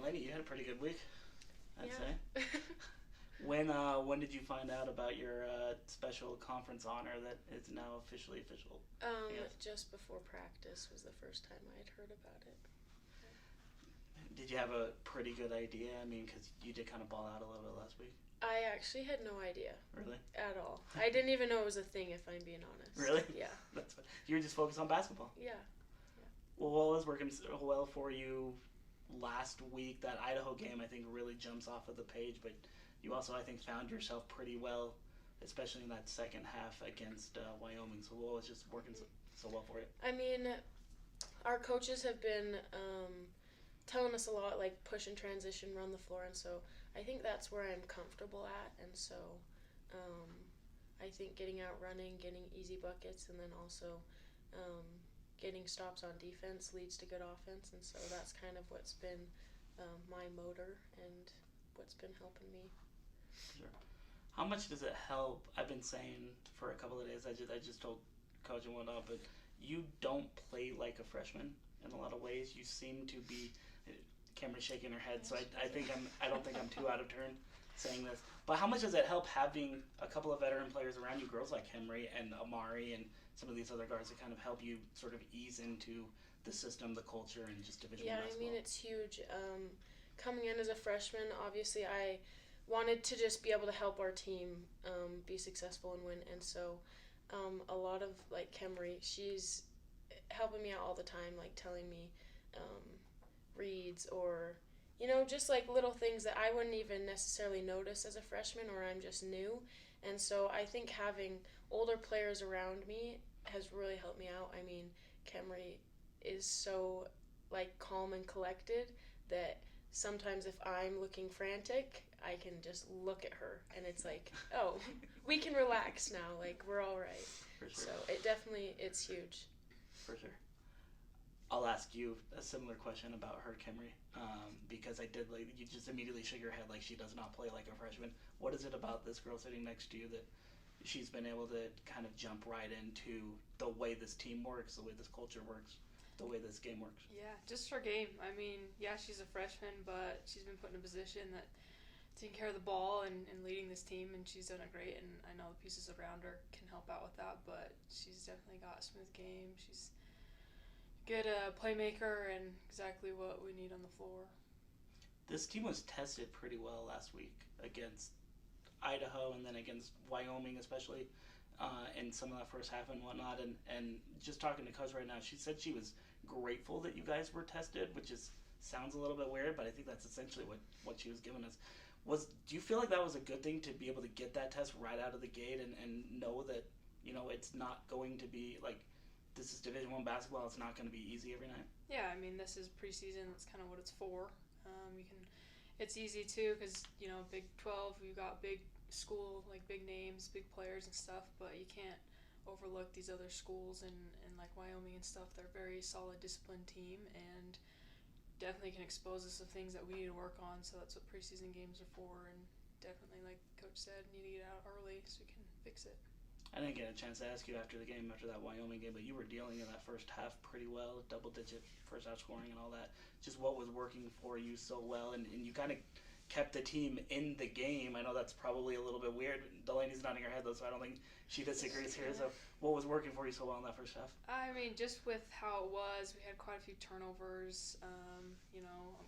Delaney, you had a pretty good week, I'd Yeah. say. When did you find out about your special conference honor that is now officially official? Just before practice was the first time I had heard about it. Did you have a pretty good idea? I mean, because you did kind of ball out a little bit last week. I actually had no idea. Really? At all. I didn't even know it was a thing, if I'm being honest. Really? Yeah. That's what, you were just focused on basketball. Yeah. Well, what was working well for you last week? That Idaho game, I think, really jumps off of the page, but you also, I think, found yourself pretty well, especially in that second half against Wyoming. So what was just working so well for you? I mean, our coaches have been telling us a lot, like push and transition, run the floor, and so I think that's where I'm comfortable at, and so I think getting out running, getting easy buckets, and then also getting stops on defense leads to good offense, and so that's kind of what's been my motor and what's been helping me. Sure. How much does it help? I've been saying for a couple of days, I just told Coach and whatnot, but you don't play like a freshman in a lot of ways. You seem to be, Kemery's shaking her head, so I don't think I'm too out of turn saying this. But how much does it help having a couple of veteran players around you, girls like Kemery and Amari and some of these other guards that kind of help you sort of ease into the system, the culture, and just Division I basketball? Yeah, I mean, it's huge. Coming in as a freshman, obviously I wanted to just be able to help our team be successful and win, and so a lot of, like, Kemery, she's helping me out all the time, like telling me reads or, just like little things that I wouldn't even necessarily notice as a freshman, or I'm just new. And so I think having older players around me has really helped me out. I mean, Kemery is so, like, calm and collected that sometimes if I'm looking frantic, I can just look at her and it's like, oh, we can relax now, like, we're all right. For sure. So it's huge. For sure. I'll ask you a similar question about her, Kemery, because you just immediately shook your head like she does not play like a freshman. What is it about this girl sitting next to you that she's been able to kind of jump right into the way this team works, the way this culture works, the way this game works? Yeah, just her game. I mean, yeah, she's a freshman, but she's been put in a position that taking care of the ball and leading this team, and she's done it great, and I know the pieces around her can help out with that, but she's definitely got a smooth game. She's a good playmaker and exactly what we need on the floor. This team was tested pretty well last week against Idaho and then against Wyoming especially in some of that first half and whatnot, and just talking to Coach right now, she said she was grateful that you guys were tested, which sounds a little bit weird, but I think that's essentially what she was giving us. Do you feel like that was a good thing to be able to get that test right out of the gate and know that, it's not going to be like, this is Division I basketball, it's not going to be easy every night? Yeah, I mean, this is preseason, that's kind of what it's for. It's easy too because, Big 12, we've got big school, like big names, big players and stuff, but you can't overlook these other schools and like Wyoming and stuff. They're a very solid, disciplined team and definitely can expose us to things that we need to work on, so that's what preseason games are for, and definitely, like Coach said, need to get out early so we can fix it. I didn't get a chance to ask you after that Wyoming game, but you were dealing in that first half pretty well, double-digit first half scoring and all that. Just what was working for you so well, and you kind of kept the team in the game. I know that's probably a little bit weird. Delaney's nodding her head, though, so I don't think she disagrees here. So what was working for you so well in that first half? I mean, just with how it was, we had quite a few turnovers.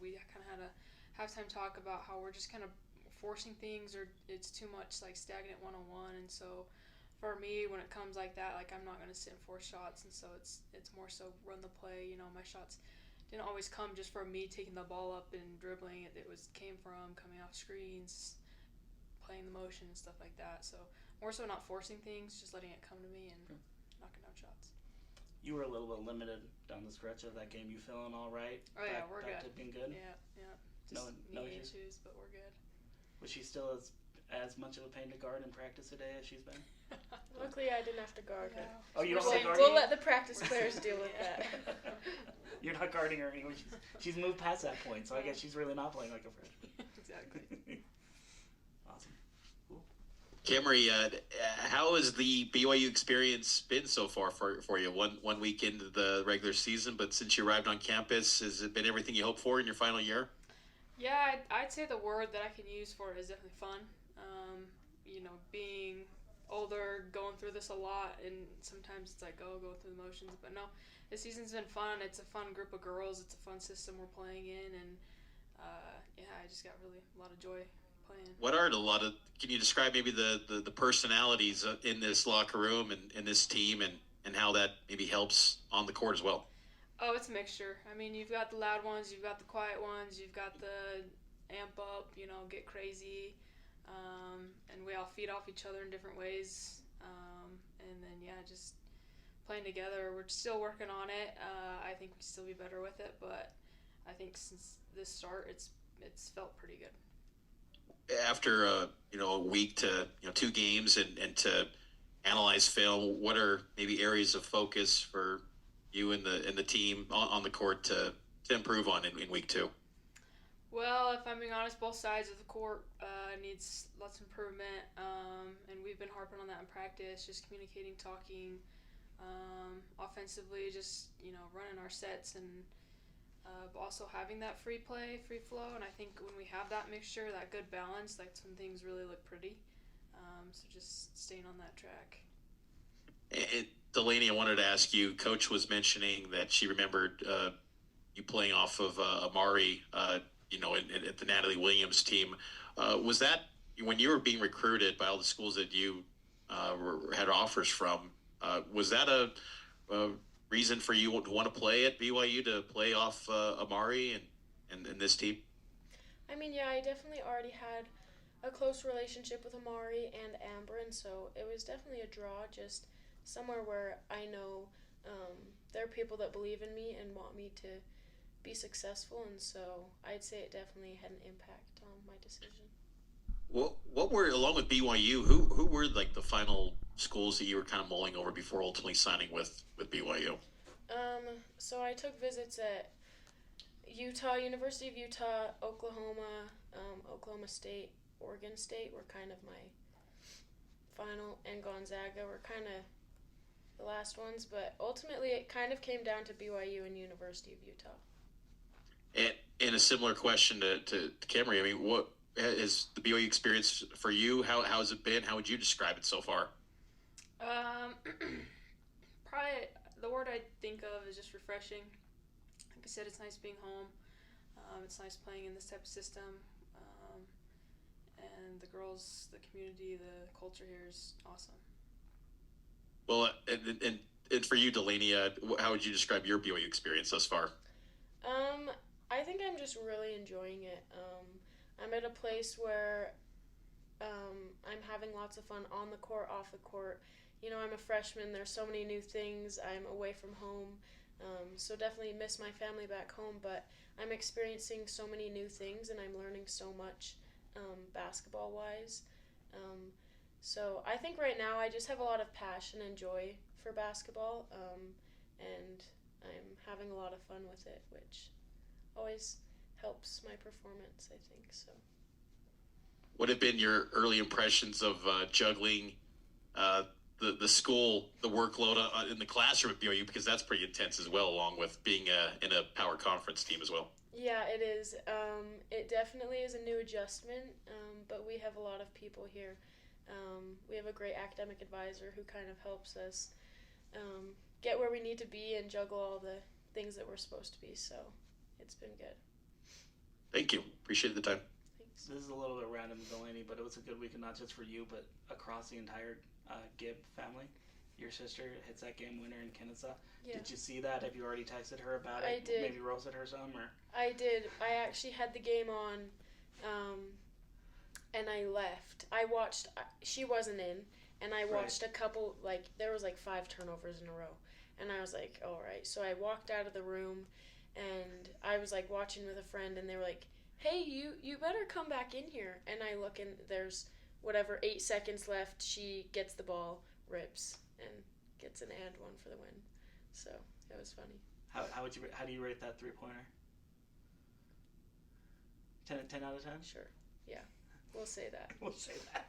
We kind of had a halftime talk about how we're just kind of forcing things, or it's too much like stagnant one-on-one, and so for me, when it comes like that, like, I'm not going to sit and force shots, and so it's more so run the play. My shots didn't always come just from me taking the ball up and dribbling. It came from coming off screens, playing the motion and stuff like that. So more so not forcing things, just letting it come to me and knocking down shots. You were a little bit limited down the stretch of that game. You feeling all right? Oh, yeah, we're back good. To being good? Yeah. No knee issues, but we're good. Was she still as much of a pain to guard in practice today as she's been? Luckily, I didn't have to guard her. Oh, you don't have to guard her? We'll let the practice players deal with that. You're not guarding her anymore. She's moved past that point, so I guess she's really not playing like a freshman. Exactly. Awesome. Cool. Kemery, how has the BYU experience been so far for you? One week into the regular season, but since you arrived on campus, has it been everything you hoped for in your final year? Yeah, I'd say the word that I can use for it is definitely fun. Being older, going through this a lot, and sometimes it's like, oh, go through the motions. But no, the season's been fun. It's a fun group of girls. It's a fun system we're playing in, and I just got really a lot of joy playing. What are can you describe maybe the personalities in this locker room and in this team and how that maybe helps on the court as well? Oh, it's a mixture. I mean, you've got the loud ones, you've got the quiet ones, you've got the amp up, get crazy, and we all feed off each other in different ways. And then, just playing together. We're still working on it. I think we can still be better with it, but I think since this start, it's felt pretty good. After a week to 2 games and to analyze film, what are maybe areas of focus for you and the team on the court to improve on in week 2? Well, if I'm being honest, both sides of the court needs lots of improvement, and we've been harping on that in practice, just communicating, talking, offensively, just running our sets, and also having that free play, free flow. And I think when we have that mixture, that good balance, that's when things really look pretty. So just staying on that track. And Delaney, I wanted to ask you, Coach was mentioning that she remembered you playing off of Amari, at the Natalie Williams team. Was that when you were being recruited by all the schools that you had offers from? Was that a reason for you to want to play at BYU, to play off Amari and this team? I mean, yeah, I definitely already had a close relationship with Amari and Amber, and so it was definitely a draw, just somewhere where I know there are people that believe in me and want me to be successful, and so I'd say it definitely had an impact on my decision. What were, along with BYU, who were like the final schools that you were kind of mulling over before ultimately signing with BYU? So I took visits at Utah, University of Utah, Oklahoma, Oklahoma State, Oregon State were kind of my final, and Gonzaga were kind of the last ones, but ultimately it kind of came down to BYU and University of Utah. And a similar question to Kemery, I mean, what is the BYU experience for you? How has it been? How would you describe it so far? Probably the word I think of is just refreshing. Like I said, it's nice being home. It's nice playing in this type of system. And the girls, the community, the culture here is awesome. Well, and for you, Delaney, how would you describe your BYU experience thus far? I think I'm just really enjoying it. I'm at a place where I'm having lots of fun on the court, off the court. I'm a freshman. There's so many new things. I'm away from home, so definitely miss my family back home. But I'm experiencing so many new things, and I'm learning so much basketball-wise. So I think right now I just have a lot of passion and joy for basketball, and I'm having a lot of fun with it, which always helps my performance, I think. So, What have been your early impressions of juggling the school, the workload in the classroom at BYU, because that's pretty intense as well, along with being in a power conference team as well? Yeah, it is. It definitely is a new adjustment, but we have a lot of people here. We have a great academic advisor who kind of helps us get where we need to be and juggle all the things that we're supposed to be, so it's been good. Thank you. Appreciate the time. Thanks. This is a little bit random, Delaney, but it was a good weekend, not just for you, but across the entire Gibb family. Your sister hits that game winner in Kennesaw. Yeah. Did you see that? Have you already texted her about it? I did. Maybe roasted her some? Or? I did. I actually had the game on, and I left. I watched. She wasn't in, and I watched a couple. There was 5 turnovers in a row, and I was like, all right. So I walked out of the room, and I was watching with a friend, and they were like, hey, you better come back in here. And I look, and there's 8 seconds left. She gets the ball, rips, and gets an and one for the win. So it was funny. How do you rate that 3-pointer? 10 out of 10? Sure. Yeah. We'll say that. We'll say that.